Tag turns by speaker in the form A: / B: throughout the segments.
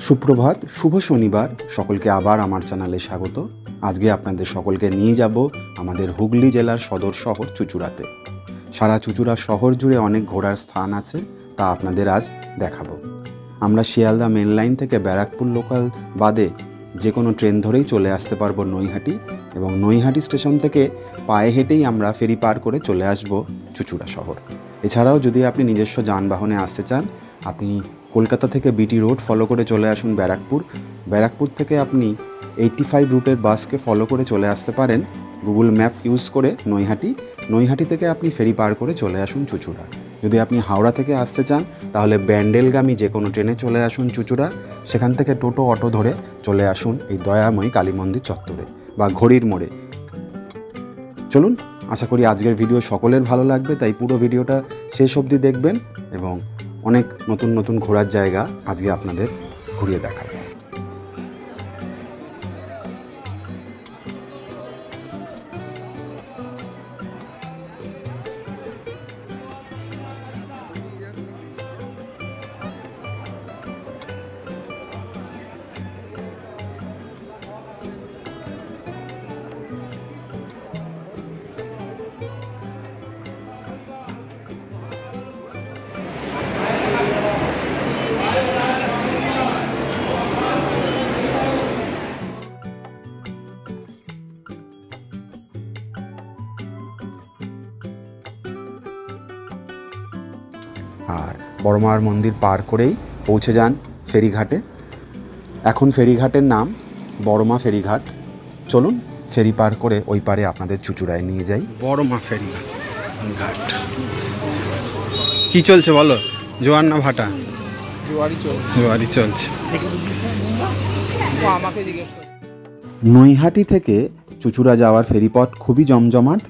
A: সুপ্রভাত, শুভ শনিবার। সকলকে আবার আমার চ্যানেলে স্বাগত। আজকে আপনাদের সকলকে নিয়ে যাব আমাদের হুগলি জেলার সদর শহর চুঁচুড়াতে। সারা চুঁচুড়া শহর জুড়ে অনেক ঘোরার স্থান আছে, তা আপনাদের আজ দেখাবো। আমরা শিয়ালদা মেন লাইন থেকে ব্যারাকপুর লোকাল বাদে যে কোনো ট্রেন ধরেই চলে আসতে পারবো নৈহাটি, এবং নৈহাটি স্টেশন থেকে পায়ে হেঁটেই আমরা ফেরি পার করে চলে আসব চুঁচুড়া শহর। এছাড়াও যদি আপনি নিজস্ব যানবাহনে আসতে চান, আপনি কলকাতা থেকে বিটি রোড ফলো করে চলে আসুন ব্যারাকপুর থেকে আপনি 85 রুটের বাসকে ফলো করে চলে আসতে পারেন গুগল ম্যাপ ইউজ করে নৈহাটি থেকে আপনি ফেরি পার করে চলে আসুন চুঁচুড়া। যদি আপনি হাওড়া থেকে আসতে চান তাহলে ব্যান্ডেলগামী যে কোনো ট্রেনে চলে আসুন চুঁচুড়া, সেখান থেকে টোটো অটো ধরে চলে আসুন এই দয়াময়ী কালী মন্দির চত্বরে বা ঘড়ির মোড়ে। চলুন, আশা করি আজকের ভিডিও সকলের ভালো লাগবে, তাই পুরো ভিডিওটা শেষ অবধি দেখবেন এবং অনেক নতুন নতুন ঘোরার জায়গা আজকে আপনাদের ঘুরিয়ে দেখাবো। আর বড়মার মন্দির পার করেই পৌঁছে যান ফেরিঘাটে। এখন ফেরিঘাটের নাম বড়মা ফেরিঘাট। চলুন ফেরি পার করে ওই পারে আপনাদের চুঁচুড়ায় নিয়ে যাই। বড়মা ফেরিঘাট কি চলছে বলো? জোয়ার না ভাটা? জোয়ারি চলছে। নৈহাটি থেকে চুঁচুড়া যাওয়ার ফেরিপথ খুবই জমজমাট।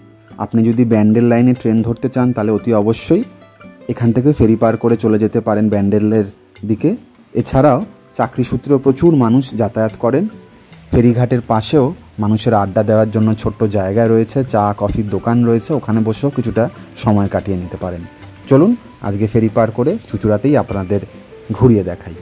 A: আপনি যদি ব্যান্ডেল লাইনে ট্রেন ধরতে চান তাহলে অতি অবশ্যই এখান থেকে ফেরি পার করে চলে যেতে পারেন ব্যান্ডেলের দিকে। এছাড়াও চাকরি সূত্রেও প্রচুর মানুষ যাতায়াত করেন। ফেরিঘাটের পাশেও মানুষের আড্ডা দেওয়ার জন্য ছোট্ট জায়গা রয়েছে, চা কফির দোকান রয়েছে, ওখানে বসেও কিছুটা সময় কাটিয়ে নিতে পারেন। চলুন আজকে ফেরি পার করে চুঁচুড়াতেই আপনাদের ঘুরিয়ে দেখাই।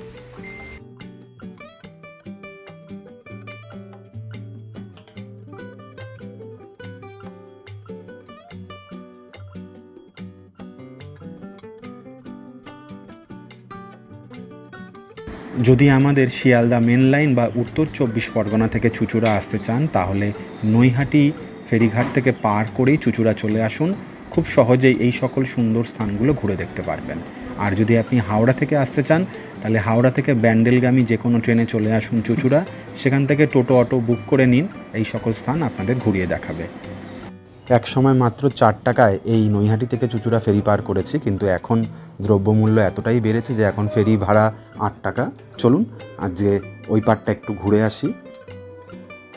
A: যদি আমাদের শিয়ালদা মেন লাইন বা উত্তর 24 পরগনা থেকে চুঁচুড়া আসতে চান তাহলে নৈহাটি ফেরিঘাট থেকে পার করেই চুঁচুড়া চলে আসুন। খুব সহজেই এই সকল সুন্দর স্থানগুলো ঘুরে দেখতে পারবেন। আর যদি আপনি হাওড়া থেকে আসতে চান তাহলে হাওড়া থেকে ব্যান্ডেলগামী যে কোনো ট্রেনে চলে আসুন চুঁচুড়া, সেখান থেকে টোটো অটো বুক করে নিন, এই সকল স্থান আপনাদের ঘুরিয়ে দেখাবে। এক সময় মাত্র 4 টাকায় এই নৈহাটি থেকে চুঁচুড়া ফেরি পার করেছি, কিন্তু এখন দ্রব্যমূল্য এতটাই বেড়েছে যে এখন ফেরি ভাড়া 8 টাকা। চলুন আজকে ওই পারটা একটু ঘুরে আসি।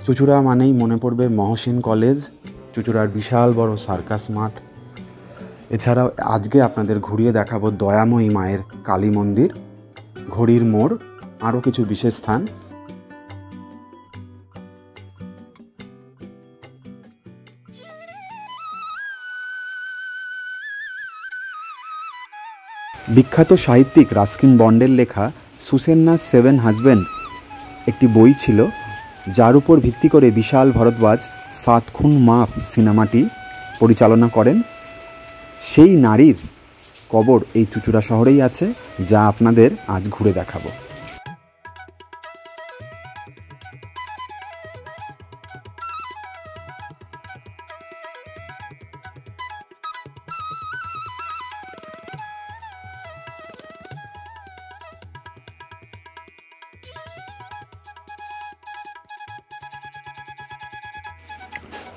A: চুঁচুড়া মানেই মনে পড়বে মহসিন কলেজ, চুঁচুড়ার বিশাল বড় সার্কাস মাঠ। এছাড়াও আজকে আপনাদের ঘুরিয়ে দেখাবো দয়াময়ী মায়ের কালী মন্দির, ঘড়ির মোড়, আরও কিছু বিশেষ স্থান। বিখ্যাত সাহিত্যিক রাস্কিন বন্ডের লেখা সুসেন্নাস 7 হাজব্যান্ড একটি বই ছিল, যার উপর ভিত্তি করে বিশাল ভরদ্বাজ 7 খুন মাফ সিনেমাটি পরিচালনা করেন। সেই নারীর কবর এই চুঁচুড়া শহরেই আছে, যা আপনাদের আজ ঘুরে দেখাবো।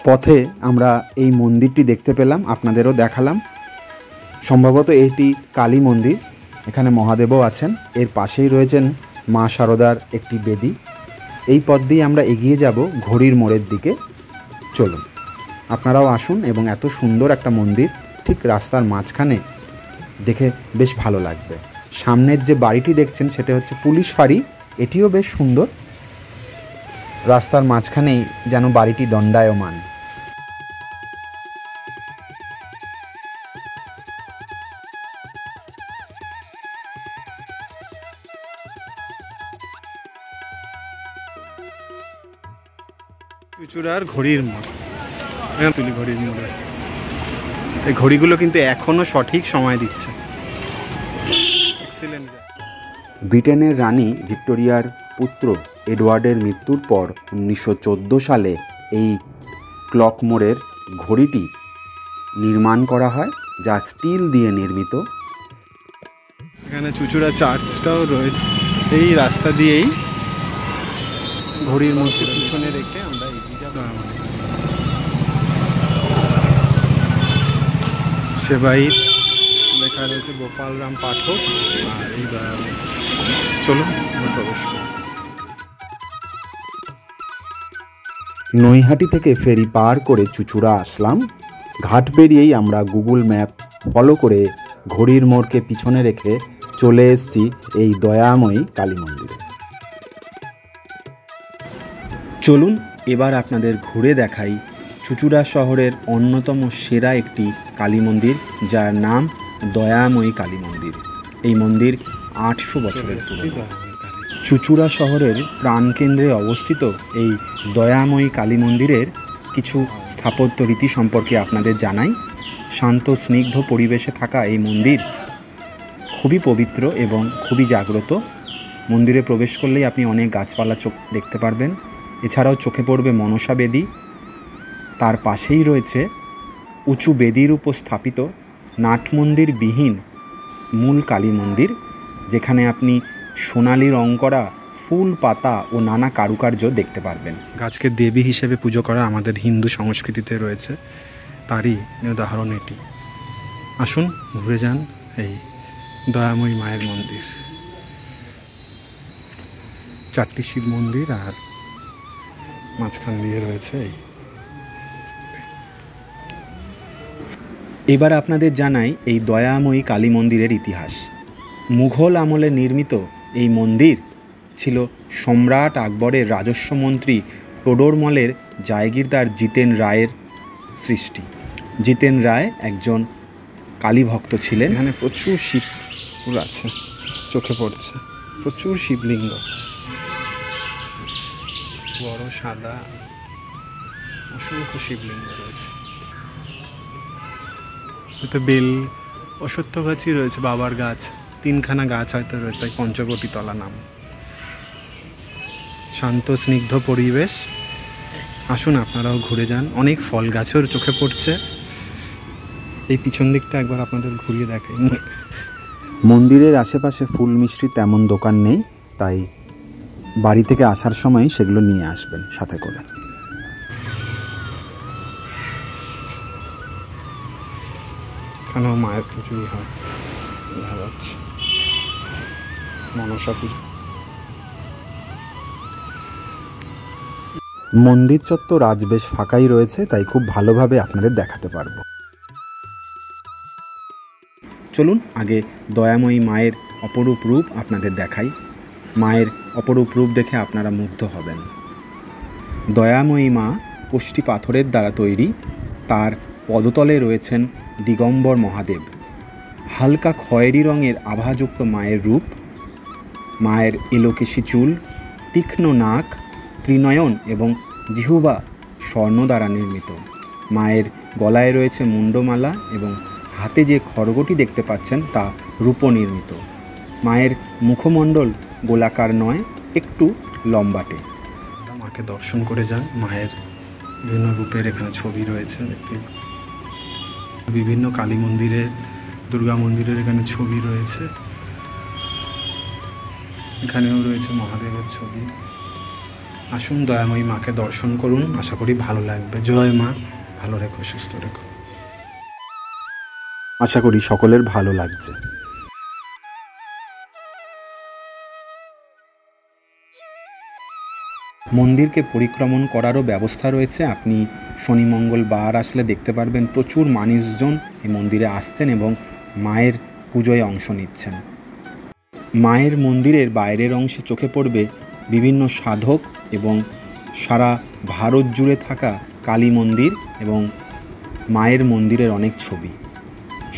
A: পথে আমরা এই মন্দিরটি দেখতে পেলাম, আপনাদেরও দেখালাম। সম্ভবত এটি কালী মন্দির। এখানে মহাদেবও আছেন। এর পাশেই রয়েছেন মা শারদার একটি বেদি। এই পথ দিয়ে আমরা এগিয়ে যাব ঘড়ির মোড়ের দিকে। চলুন আপনারাও আসুন, এবং এত সুন্দর একটা মন্দির ঠিক রাস্তার মাঝখানে, দেখে বেশ ভালো লাগবে। সামনের যে বাড়িটি দেখছেন সেটা হচ্ছে পুলিশ ফাঁড়ি, এটিও বেশ সুন্দর। রাস্তার মাঝখানেই যেন বাড়িটি দণ্ডায়মান। চুচুড়ার ঘড়ির মোড়, তুলি ঘড়ির মোড়ে এই ঘড়িগুলো কিন্তু এখনও সঠিক সময় দিচ্ছে। এক্সিলেন্ট। ব্রিটেনের রানী ভিক্টোরিয়ার পুত্র এডওয়ার্ডের মৃত্যুর পর 1914 সালে এই ক্লক মোড়ের ঘড়িটি নির্মাণ করা হয়, যা স্টিল দিয়ে নির্মিত। এখানে চুচুড়া চার্চটাও রয়েছে। এই রাস্তা দিয়েই ঘড়ির মধ্যে পিছনে রেখে আমরা এগিয়ে যাব। সেবাই লেখা রয়েছে গোপালরাম পাঠক। আর এইবার চলুন আমরা প্রবেশ করি। নৈহাটি থেকে ফেরি পার করে চুচুড়া আসলাম। ঘাট পেরিয়েই আমরা গুগল ম্যাপ ফলো করে ঘড়ির মোড়কে পিছনে রেখে চলে এসেছি এই দয়াময়ী কালী মন্দিরে। চলুন এবার আপনাদের ঘুরে দেখাই চুচুড়া শহরের অন্যতম সেরা একটি কালী মন্দির, যার নাম দয়াময়ী কালী মন্দির। এই মন্দির 800 বছরের পুরনো। চুচুড়া শহরের প্রাণকেন্দ্রে অবস্থিত এই দয়াময়ী কালী মন্দিরের কিছু স্থাপত্য রীতি সম্পর্কে আপনাদের জানাই। শান্ত স্নিগ্ধ পরিবেশে থাকা এই মন্দির খুবই পবিত্র এবং খুবই জাগ্রত। মন্দিরে প্রবেশ করলেই আপনি অনেক গাছপালা দেখতে পারবেন। এছাড়াও চোখে পড়বে মনসা বেদী। তার পাশেই রয়েছে উঁচু বেদির উপর স্থাপিত নাটমন্দির বিহীন মূল কালী মন্দির, যেখানে আপনি সোনালি রং করা ফুল, পাতা ও নানা কারুকার্য দেখতে পারবেন। গাছকে দেবী হিসেবে পুজো করা আমাদের হিন্দু সংস্কৃতিতে রয়েছে, তারই উদাহরণ এটি। আসুন ঘুরে যান এই দয়াময়ী মায়ের মন্দির। 4টি শিব মন্দির আর মাঝখান দিয়ে রয়েছে এই। এবার আপনাদের জানাই এই দয়াময়ী কালী মন্দিরের ইতিহাস। মুঘল আমলে নির্মিত এই মন্দির ছিল সম্রাট আকবরের রাজস্ব মন্ত্রী টোডরমলের জায়গিরদার জিতেন রায়ের সৃষ্টি। জিতেন রায় একজন কালী ভক্ত ছিলেন। এখানে প্রচুর শিব আছে, চোখে পড়ছে প্রচুর শিবলিঙ্গ, বড় সাদা অসংখ্য শিবলিঙ্গ রয়েছে। হয়তো বেল অশ্বত্থ গাছই রয়েছে, বাবার গাছ 3খানা গাছ হয়তো রয়েছে, তাই পঞ্চবটী তলা নাম। শান্ত স্নিগ্ধ পরিবেশ। আসুন আপনারাও ঘুরে যান। অনেক ফল গাছের চোখে পড়ছে। এই পিছন দিকটা একবার আপনাদের ঘুরিয়ে দেখাই। মন্দিরের আশেপাশে ফুল মিষ্টি তেমন দোকান নেই, তাই বাড়ি থেকে আসার সময় সেগুলো নিয়ে আসবেন সাথে করে। এখানেও মায়ের পুজোই হয়, দেখা যাচ্ছে মনসা পুজো। মন্দির চত্বর আজ বেশ ফাঁকাই রয়েছে, তাই খুব ভালোভাবে আপনাদের দেখাতে পারবো। চলুন আগে দয়াময়ী মায়ের অপরূপ রূপ আপনাদের দেখাই। মায়ের অপরূপ রূপ দেখে আপনারা মুগ্ধ হবেন। দয়াময়ী মা কোষ্ঠী পাথরের দ্বারা তৈরি। তার পদতলে রয়েছেন দিগম্বর মহাদেব। হালকা খয়েরি রঙের আভাযুক্ত মায়ের রূপ। মায়ের এলোকেশি চুল, তীক্ষ্ণ নাক, ত্রিনয়ন এবং জিহ্বা স্বর্ণ দ্বারা নির্মিত। মায়ের গলায় রয়েছে মুন্ডমালা এবং হাতে যে খড়গটি দেখতে পাচ্ছেন তা রূপ নির্মিত। মায়ের মুখমণ্ডল গোলাকার নয়, একটু লম্বাটে। মাকে দর্শন করে যান। মায়ের বিভিন্ন রূপের এখানে ছবি রয়েছে দেখতে। বিভিন্ন কালী মন্দিরের, দুর্গা মন্দিরের এখানে ছবি রয়েছে। এখানেও রয়েছে মহাদেবের ছবি। আসুন দয়াময়ী মাকে দর্শন করুন, আশা করি ভালো লাগবে। জয় মা, ভালো রেখো, সুস্থ রেখো। আশা করি সকলের ভালো লাগছে। মন্দিরকে পরিক্রমণ করারও ব্যবস্থা রয়েছে। আপনি শনি মঙ্গলবার আসলে দেখতে পারবেন প্রচুর মানুষজন এই মন্দিরে আসছেন এবং মায়ের পুজোয় অংশ নিচ্ছেন। মায়ের মন্দিরের বাইরের অংশে চোখে পড়বে বিভিন্ন সাধক এবং সারা ভারত জুড়ে থাকা কালী মন্দির এবং মায়ের মন্দিরের অনেক ছবি।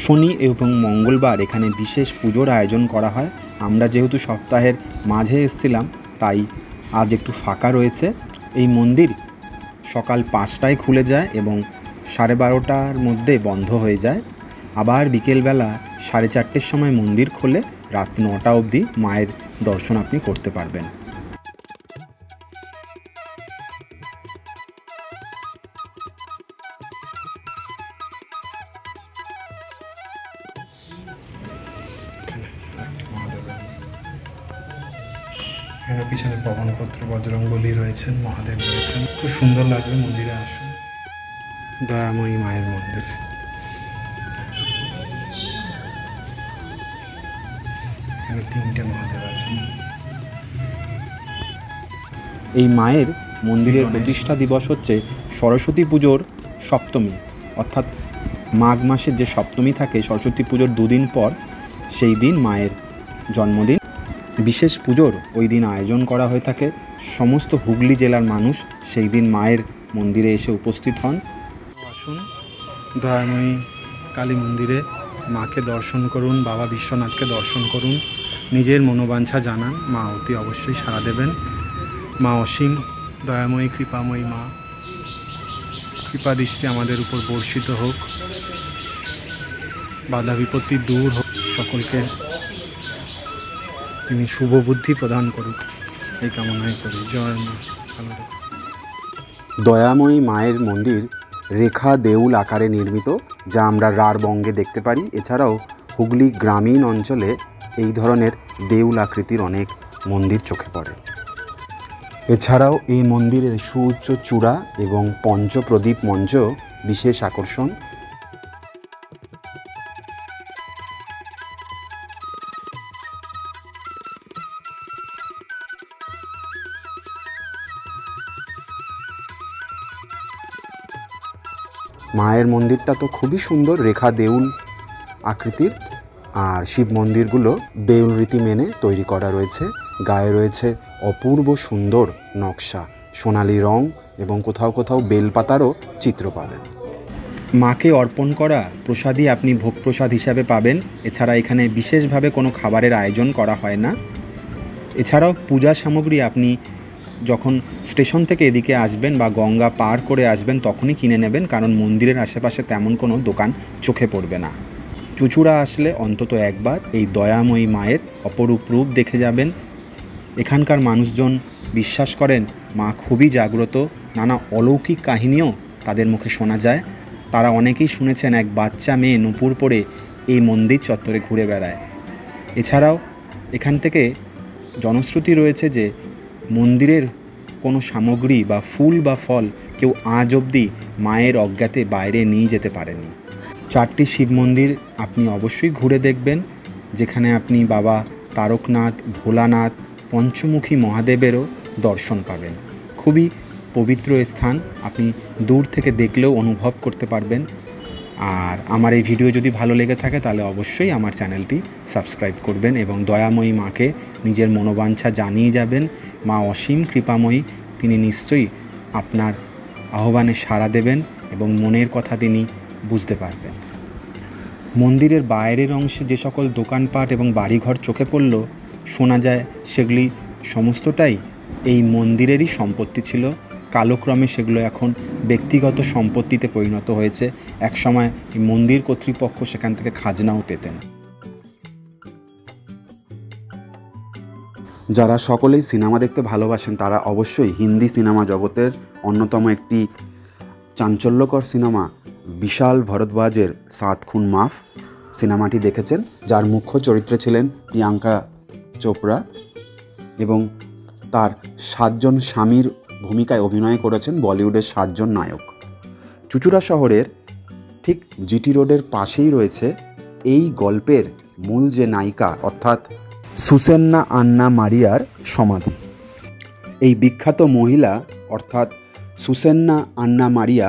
A: শনি এবং মঙ্গলবার এখানে বিশেষ পুজোর আয়োজন করা হয়। আমরা যেহেতু সপ্তাহের মাঝে এসেছিলাম, তাই আজ একটু ফাঁকা রয়েছে। এই মন্দির সকাল 5টায় খুলে যায় এবং 12:30টার মধ্যে বন্ধ হয়ে যায়। আবার বিকেলবেলা 4:30টের সময় মন্দির খোলে, রাত 9টা অবধি মায়ের দর্শন আপনি করতে পারবেন।
B: এখানে পিছনে পবনপত্র, বজরংবলী রয়েছেন, মহাদেব রয়েছেন। খুব সুন্দর লাগবে, মন্দিরে আসুন। দয়াময়ী মায়ের মন্দির। এখানে 3টে মহাদেব আছেন।
A: এই মায়ের মন্দিরের প্রতিষ্ঠা দিবস হচ্ছে সরস্বতী পুজোর সপ্তমী, অর্থাৎ মাঘ মাসের যে সপ্তমী থাকে সরস্বতী পুজোর 2 দিন পর, সেই দিন মায়ের জন্মদিন। বিশেষ পুজোর ওই দিন আয়োজন করা হয়ে থাকে। সমস্ত হুগলি জেলার মানুষ সেই দিন মায়ের মন্দিরে এসে উপস্থিত হন।
B: আসুন দয়াময়ী কালী মন্দিরে মাকে দর্শন করুন, বাবা বিশ্বনাথকে দর্শন করুন, নিজের মনোবাঞ্ছা জানান, মা অতি অবশ্যই সাড়া দেবেন। মা অসীম দয়াময়ী, কৃপাময়ী মা, কৃপা দৃষ্টি আমাদের উপর বর্ষিত হোক, বাধা বিপত্তি দূর হোক, সকলকে তিনি শুভ বুদ্ধি প্রদান করুক, এই কামনাই করি। জয় মা। ভালো থাকুন।
A: দয়াময়ী মায়ের মন্দির রেখা দেউল আকারে নির্মিত, যা আমরা রাঢ়বঙ্গে দেখতে পারি। এছাড়াও হুগলি গ্রামীণ অঞ্চলে এই ধরনের দেউল আকৃতির অনেক মন্দির চোখে পড়ে। এছাড়াও এই মন্দিরের সুউচ্চ চূড়া এবং পঞ্চপ্রদীপ মঞ্চ বিশেষ আকর্ষণ। মায়ের মন্দিরটা তো খুবই সুন্দর, রেখা দেউল আকৃতির, আর শিব মন্দিরগুলো দেউল রীতি মেনে তৈরি করা রয়েছে। গায়ে রয়েছে অপূর্ব সুন্দর নকশা, সোনালি রং এবং কোথাও কোথাও বেলপাতারও চিত্র পাবেন। মাকে অর্পণ করা প্রসাদই আপনি ভোগ প্রসাদ হিসাবে পাবেন। এছাড়া এখানে বিশেষভাবে কোনো খাবারের আয়োজন করা হয় না। এছাড়াও পূজা সামগ্রী আপনি যখন স্টেশন থেকে এদিকে আসবেন বা গঙ্গা পার করে আসবেন তখনই কিনে নেবেন, কারণ মন্দিরের আশেপাশে তেমন কোনো দোকান চোখে পড়বে না। চুঁচুড়া আসলে অন্তত একবার এই দয়াময়ী মায়ের অপরূপ রূপ দেখে যাবেন। এখানকার মানুষজন বিশ্বাস করেন মা খুবই জাগ্রত, নানা অলৌকিক কাহিনীও তাদের মুখে শোনা যায়। তারা অনেকেই শুনেছেন এক বাচ্চা মেয়ে নূপুর পরে এই মন্দির চত্বরে ঘুরে বেড়ায়। এছাড়াও এখান থেকে জনশ্রুতি রয়েছে যে মন্দিরের কোনো সামগ্রী বা ফুল বা ফল কেউ আজ অবধি মায়ের অজ্ঞাতে বাইরে নিয়ে যেতে পারেনি। 4টি শিব মন্দির আপনি অবশ্যই ঘুরে দেখবেন, যেখানে আপনি বাবা তারকনাথ, ভোলানাথ, পঞ্চমুখী মহাদেবেরও দর্শন পাবেন। খুবই পবিত্র স্থান, আপনি দূর থেকে দেখলেও অনুভব করতে পারবেন। আর আমার এই ভিডিও যদি ভালো লেগে থাকে তাহলে অবশ্যই আমার চ্যানেলটি সাবস্ক্রাইব করবেন এবং দয়াময়ী মাকে নিজের মনোবাঞ্ছা জানিয়ে যাবেন। মা অসীম কৃপাময়ী, তিনি নিশ্চয়ই আপনার আহ্বানে সাড়া দেবেন এবং মনের কথা তিনি বুঝতে পারবেন। মন্দিরের বাইরের অংশে যে সকল দোকানপাট এবং বাড়িঘর চোখে পড়ল, শোনা যায় সেগুলি সমস্তটাই এই মন্দিরেরই সম্পত্তি ছিল। কালক্রমে সেগুলো এখন ব্যক্তিগত সম্পত্তিতে পরিণত হয়েছে। একসময় এই মন্দির কর্তৃপক্ষ সেখান থেকে খাজনাও পেতেন। যারা সকলেই সিনেমা দেখতে ভালোবাসেন তারা অবশ্যই হিন্দি সিনেমা জগতের অন্যতম একটি চাঞ্চল্যকর সিনেমা বিশাল ভরদ্বাজের 7 খুন মাফ সিনেমাটি দেখেছেন, যার মুখ্য চরিত্রে ছিলেন প্রিয়াঙ্কা চোপড়া এবং তার 7 জন স্বামীর ভূমিকায় অভিনয় করেছেন বলিউডের 7 জন নায়ক। চুঁচুড়া শহরের ঠিক জিটি রোডের পাশেই রয়েছে এই গল্পের মূল যে নায়িকা অর্থাৎ সুসেন্না আন্না মারিয়ার সমাধি। এই বিখ্যাত মহিলা অর্থাৎ সুসেন্না আন্না মারিয়া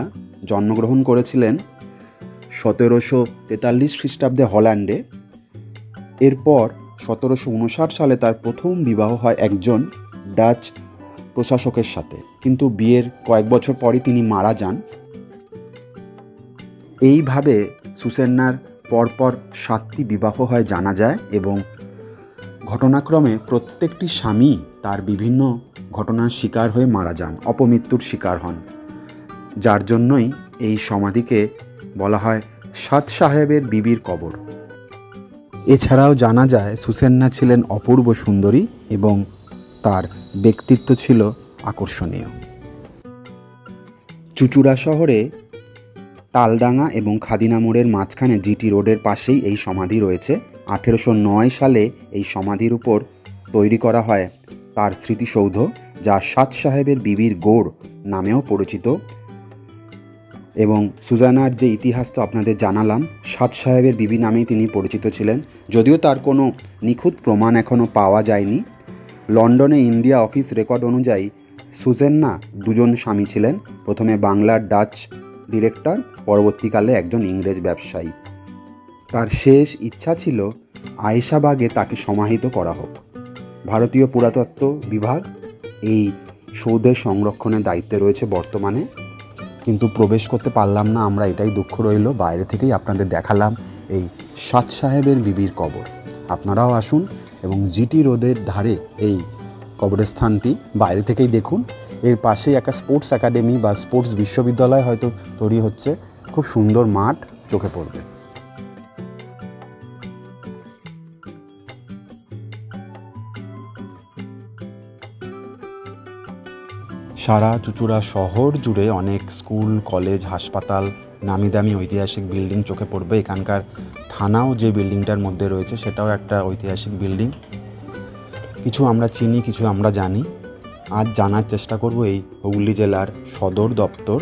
A: জন্মগ্রহণ করেছিলেন 1743 খ্রিস্টাব্দে হল্যান্ডে। এরপর 1759 সালে তার প্রথম বিবাহ হয় একজন ডাচ প্রশাসকের সাথে, কিন্তু বিয়ের কয়েক বছর পরই তিনি মারা যান। এইভাবে সুসেন্নার পরপর 7টি বিবাহ হয় জানা যায় এবং ঘটনাক্রমে প্রত্যেকটি স্বামী তার বিভিন্ন ঘটনার শিকার হয়ে মারা যান, অপমৃত্যুর শিকার হন। যার জন্যই এই সমাধিকে বলা হয় সাত সাহেবের বিবির কবর। এছাড়াও জানা যায় সুসেন্না ছিলেন অপূর্ব সুন্দরী এবং তার ব্যক্তিত্ব ছিল আকর্ষণীয়। চুঁচুড়া শহরে তালডাঙ্গা এবং খাদিনা মোড়ের মাঝখানে জিটি রোডের পাশেই এই সমাধি রয়েছে। 1809 সালে এই সমাধির উপর তৈরি করা হয় তার স্মৃতিসৌধ, যা সাত সাহেবের বিবির গড় নামেও পরিচিত। এবং সুজানার যে ইতিহাস তো আপনাদের জানালাম, সাত সাহেবের বিবি নামেই তিনি পরিচিত ছিলেন, যদিও তার কোনো নিখুঁত প্রমাণ এখনও পাওয়া যায়নি। লন্ডনে ইন্ডিয়া অফিস রেকর্ড অনুযায়ী সুজেন্না দুজন স্বামী ছিলেন, প্রথমে বাংলার ডাচ ডিরেক্টর, পরবর্তীকালে একজন ইংরেজ ব্যবসায়ী। তার শেষ ইচ্ছা ছিল আয়েশাবাগে তাকে সমাহিত করা হোক। ভারতীয় পুরাতত্ত্ব বিভাগ এই সৌধের সংরক্ষণের দায়িত্বে রয়েছে বর্তমানে, কিন্তু প্রবেশ করতে পারলাম না আমরা, এটাই দুঃখ রইল। বাইরে থেকেই আপনাদের দেখালাম এই সাত সাহেবের বিবির কবর। আপনারাও আসুন এবং জিটি রোডের ধারে এই কবরস্থানটি বাইরে থেকেই দেখুন। এর পাশেই একটা স্পোর্টস একাডেমি বা স্পোর্টস বিশ্ববিদ্যালয় হয়তো তৈরি হচ্ছে, খুব সুন্দর মাঠ চোখে পড়বে। সারা চুঁচুড়া শহর জুড়ে অনেক স্কুল, কলেজ, হাসপাতাল, নামি দামি ঐতিহাসিক বিল্ডিং চোখে পড়বে। এখানকার থানাও যে বিল্ডিংটার মধ্যে রয়েছে সেটাও একটা ঐতিহাসিক বিল্ডিং। কিছু আমরা চিনি, কিছু আমরা জানি। আজ জানার চেষ্টা করব এই হুগলি জেলার সদর দপ্তর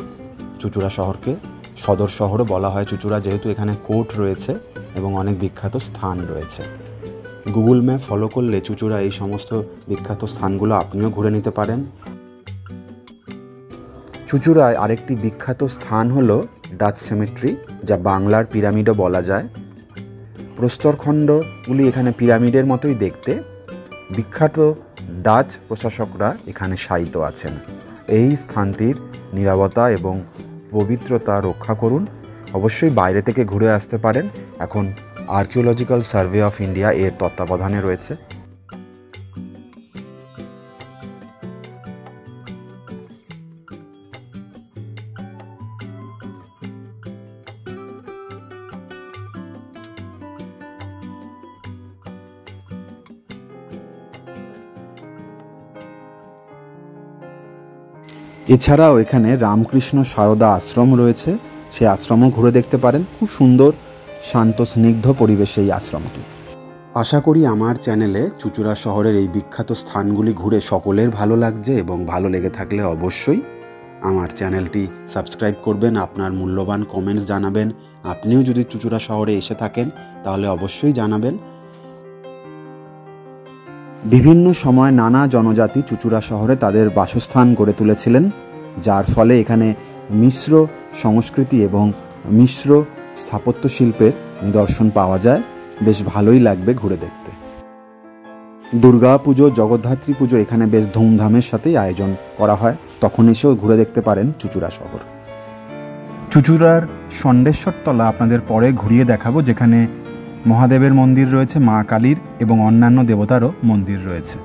A: চুঁচুড়া শহরকে। সদর শহরও বলা হয় চুঁচুড়া, যেহেতু এখানে কোর্ট রয়েছে এবং অনেক বিখ্যাত স্থান রয়েছে। গুগল ম্যাপ ফলো করলে চুঁচুড়া এই সমস্ত বিখ্যাত স্থানগুলো আপনিও ঘুরে নিতে পারেন। চুঁচুড়ায় আরেকটি বিখ্যাত স্থান হলো ডাচ সেমেট্রি, যা বাংলার পিরামিডও বলা যায়। প্রস্তরখণ্ডগুলি এখানে পিরামিডের মতোই দেখতে। বিখ্যাত ডাচ প্রশাসকরা এখানে শায়িত আছেন। এই স্থানটির নীরবতা এবং পবিত্রতা রক্ষা করুন। অবশ্যই বাইরে থেকে ঘুরে আসতে পারেন। এখন আর্কিওলজিক্যাল সার্ভে অফ ইন্ডিয়া এর তত্ত্বাবধানে রয়েছে। এছাড়াও এখানে রামকৃষ্ণ সারদা আশ্রম রয়েছে, সেই আশ্রমও ঘুরে দেখতে পারেন। খুব সুন্দর, শান্ত, স্নিগ্ধ পরিবেশে এই আশ্রমটি। আশা করি আমার চ্যানেলে চুঁচুড়া শহরের এই বিখ্যাত স্থানগুলি ঘুরে সকলের ভালো লাগছে, এবং ভালো লেগে থাকলে অবশ্যই আমার চ্যানেলটি সাবস্ক্রাইব করবেন, আপনার মূল্যবান কমেন্টস জানাবেন। আপনিও যদি চুঁচুড়া শহরে এসে থাকেন তাহলে অবশ্যই জানাবেন। বিভিন্ন সময় নানা জনজাতি চুঁচুড়া শহরে তাদের বাসস্থান গড়ে তুলেছিলেন, যার ফলে এখানে মিশ্র সংস্কৃতি এবং মিশ্র স্থাপত্য শিল্পের নিদর্শন পাওয়া যায়। বেশ ভালোই লাগবে ঘুরে দেখতে। দুর্গা পুজো, জগদ্ধাত্রী পুজো এখানে বেশ ধুমধামের সাথেই আয়োজন করা হয়, তখন এসেও ঘুরে দেখতে পারেন চুঁচুড়া শহর। চুঁচুড়ার ষণ্ডেশ্বরতলা আপনাদের পরে ঘুরিয়ে দেখাবো, যেখানে মহাদেবের মন্দির রয়েছে, মা কালীর এবং অন্যান্য দেবতারও মন্দির রয়েছে।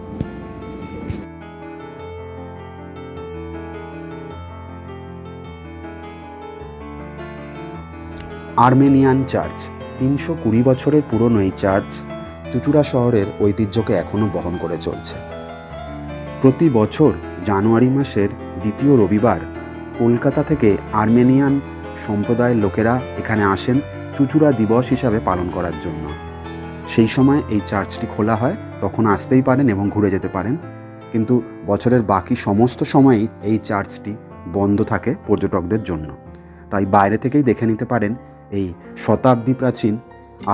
A: আর্মেনিয়ান চার্চ, 320 বছরের পুরনো এই চার্চ চুঁচুড়া শহরের ঐতিহ্যকে এখনও বহন করে চলছে। প্রতি বছর জানুয়ারি মাসের দ্বিতীয় রবিবার কলকাতা থেকে আর্মেনিয়ান সম্প্রদায়ের লোকেরা এখানে আসেন চুঁচুড়া দিবস হিসাবে পালন করার জন্য। সেই সময় এই চার্চটি খোলা হয়, তখন আসতেই পারেন এবং ঘুরে যেতে পারেন। কিন্তু বছরের বাকি সমস্ত সময়ই এই চার্চটি বন্ধ থাকে পর্যটকদের জন্য। তাই বাইরে থেকেই দেখে নিতে পারেন এই শতাব্দী প্রাচীন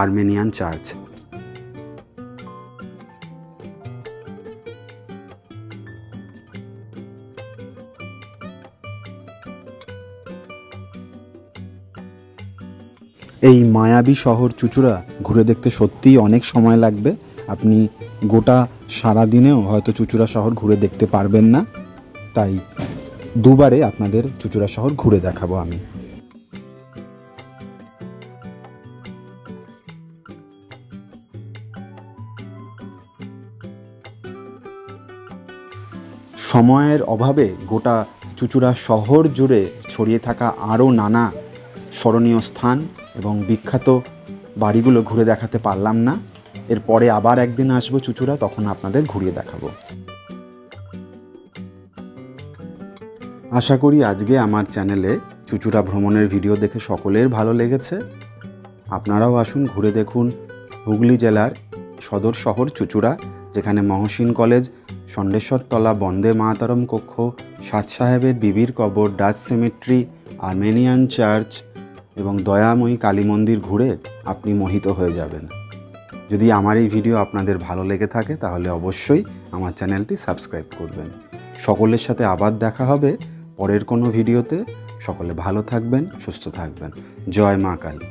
A: আর্মেনিয়ান চার্চ। এই মায়াবী শহর চুঁচুড়া ঘুরে দেখতে সত্যিই অনেক সময় লাগবে। আপনি গোটা সারাদিনেও হয়তো চুঁচুড়া শহর ঘুরে দেখতে পারবেন না, তাই দুবারে আপনাদের চুঁচুড়া শহর ঘুরে দেখাবো আমি। সময়ের অভাবে গোটা চুঁচুড়া শহর জুড়ে ছড়িয়ে থাকা আরও নানা স্মরণীয় স্থান এবং বিখ্যাত বাড়িগুলো ঘুরে দেখাতে পারলাম না। এরপরে আবার একদিন আসবো চুঁচুড়া, তখন আপনাদের ঘুরিয়ে দেখাবো। আশা করি আজকে আমার চ্যানেলে চুঁচুড়া ভ্রমণের ভিডিও দেখে সকলের ভালো লেগেছে। আপনারাও আসুন, ঘুরে দেখুন হুগলি জেলার সদর শহর চুঁচুড়া, যেখানে মহসিন কলেজ, ষণ্ডেশ্বরতলা, বন্দে মাতরম কক্ষ, সাত সাহেবের বিবির কবর, ডাচ সেমেট্রি, আর্মেনিয়ান চার্চ এবং দয়াময়ী কালী মন্দির ঘুরে আপনি মোহিত হয়ে যাবেন। যদি আমার এই ভিডিও আপনাদের ভালো লেগে থাকে তাহলে অবশ্যই আমার চ্যানেলটি সাবস্ক্রাইব করবেন। সকলের সাথে আবার দেখা হবে পরের কোনো ভিডিওতে। সকলে ভালো থাকবেন, সুস্থ থাকবেন। জয় মা কালী।